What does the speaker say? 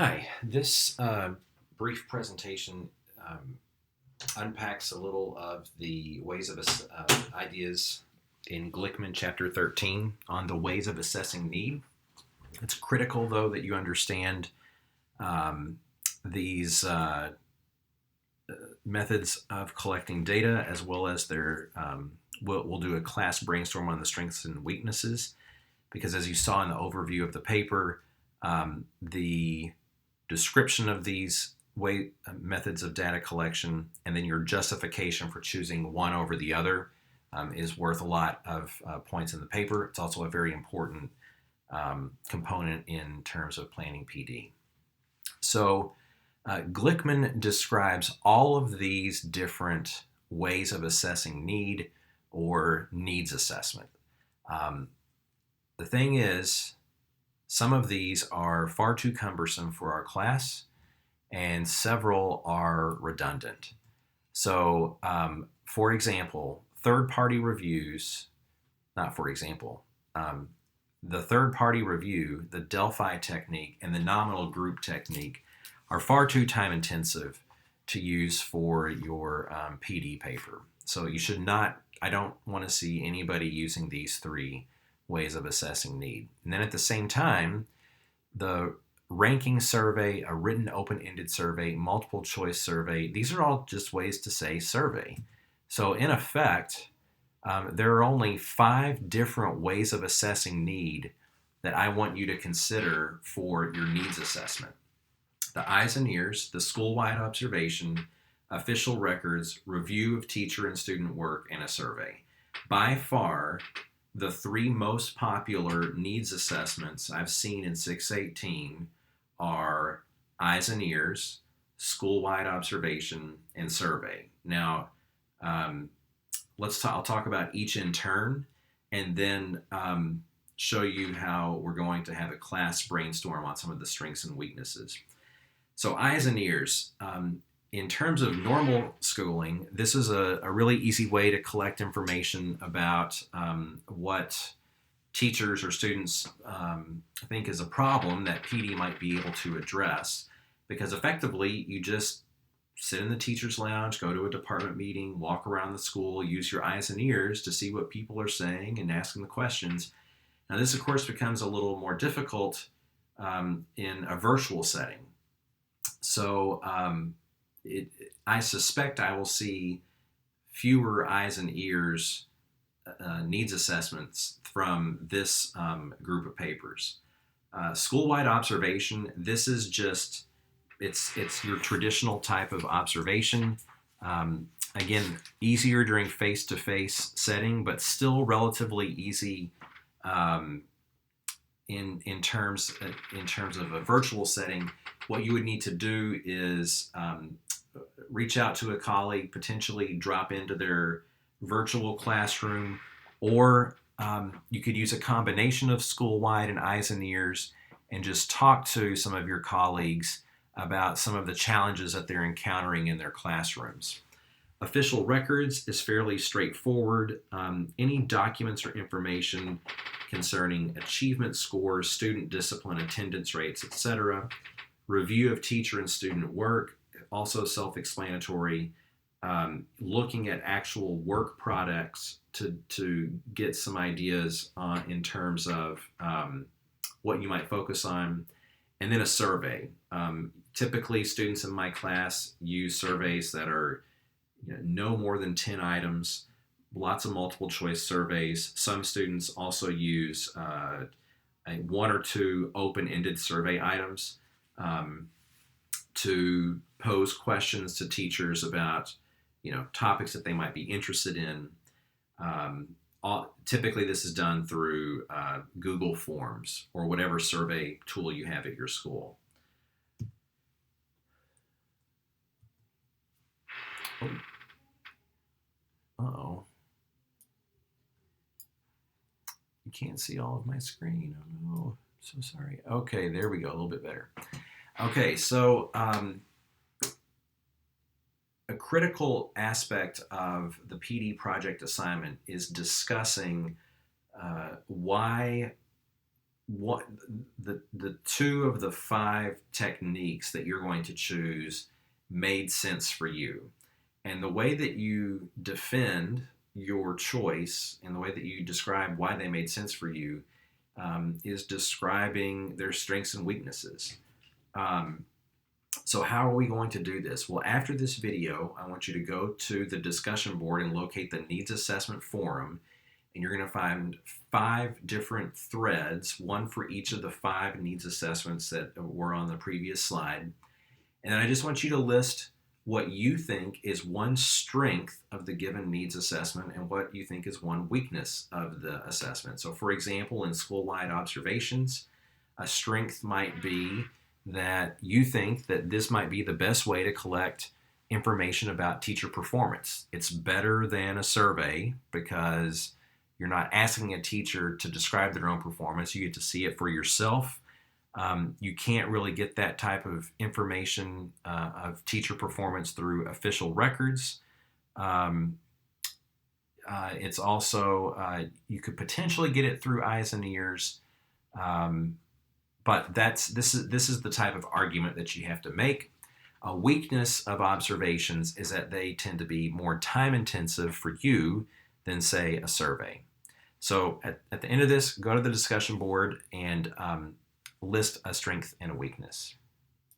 Hi, this brief presentation um, unpacks a little of the ways of ideas in Glickman chapter 13 on the ways of assessing need. It's critical, though, that you understand um, these methods of collecting data as well as we'll do a class brainstorm on the strengths and weaknesses because, as you saw in the overview of the paper, the description of these methods of data collection and then your justification for choosing one over the other is worth a lot of points in the paper. It's also a very important component in terms of planning PD. So Glickman describes all of these different ways of assessing need or needs assessment. Um, the thing is, some of these are far too cumbersome for our class, and several are redundant. So, for example, third party reviews, not for example, um, the third party review, the Delphi technique, and the nominal group technique are far too time intensive to use for your PD paper. So, you should not, I don't want to see anybody using these three ways of assessing need. And then at the same time, the ranking survey, a written open-ended survey, multiple choice survey, these are all just ways to say survey. So in effect, there are only 5 different ways of assessing need that I want you to consider for your needs assessment. The eyes and ears, the school-wide observation, official records, review of teacher and student work, and a survey. By far, the 3 most popular needs assessments I've seen in 618 are eyes and ears, school-wide observation, and survey. Now, um, I'll talk about each in turn, and then show you how we're going to have a class brainstorm on some of the strengths and weaknesses. So eyes and ears. In terms of normal schooling, this is a really easy way to collect information about what teachers or students think is a problem that PD might be able to address. Because effectively, you just sit in the teacher's lounge, go to a department meeting, walk around the school, use your eyes and ears to see what people are saying and asking the questions. Now, this, of course, becomes a little more difficult in a virtual setting. So, I suspect I will see fewer eyes and ears needs assessments from this group of papers. School-wide observation. This is just it's your traditional type of observation. Again, easier during face-to-face setting, but still relatively easy in terms of a virtual setting. What you would need to do is reach out to a colleague, potentially drop into their virtual classroom, or you could use a combination of school-wide and eyes and ears and just talk to some of your colleagues about some of the challenges that they're encountering in their classrooms. Official records is fairly straightforward. Any documents or information concerning achievement scores, student discipline, attendance rates, etc. Review of teacher and student work, also self-explanatory. Looking at actual work products to get some ideas in terms of what you might focus on, and then a survey. Typically, students in my class use surveys that are no more than 10 items, lots of multiple choice surveys. Some students also use 1 or 2 open-ended survey items to pose questions to teachers about topics that they might be interested in. Typically, this is done through Google Forms or whatever survey tool you have at your school. Uh-oh. You can't see all of my screen. Oh no, so sorry. Okay, there we go, a little bit better. Okay, so a critical aspect of the PD project assignment is discussing why what the two of the five techniques that you're going to choose made sense for you. And the way that you defend your choice and the way that you describe why they made sense for you is describing their strengths and weaknesses. Um, so how are we going to do this? Well, after this video, I want you to go to the discussion board and locate the needs assessment forum, and you're going to find 5 different threads, one for each of the 5 needs assessments that were on the previous slide. And I just want you to list what you think is one strength of the given needs assessment and what you think is one weakness of the assessment. So, for example, in school-wide observations, a strength might be that you think that this might be the best way to collect information about teacher performance. It's better than a survey because you're not asking a teacher to describe their own performance. You get to see it for yourself. You can't really get that type of information of teacher performance through official records. It's also, you could potentially get it through eyes and ears, but this is the type of argument that you have to make. A weakness of observations is that they tend to be more time intensive for you than, say, a survey. So at the end of this, go to the discussion board and list a strength and a weakness.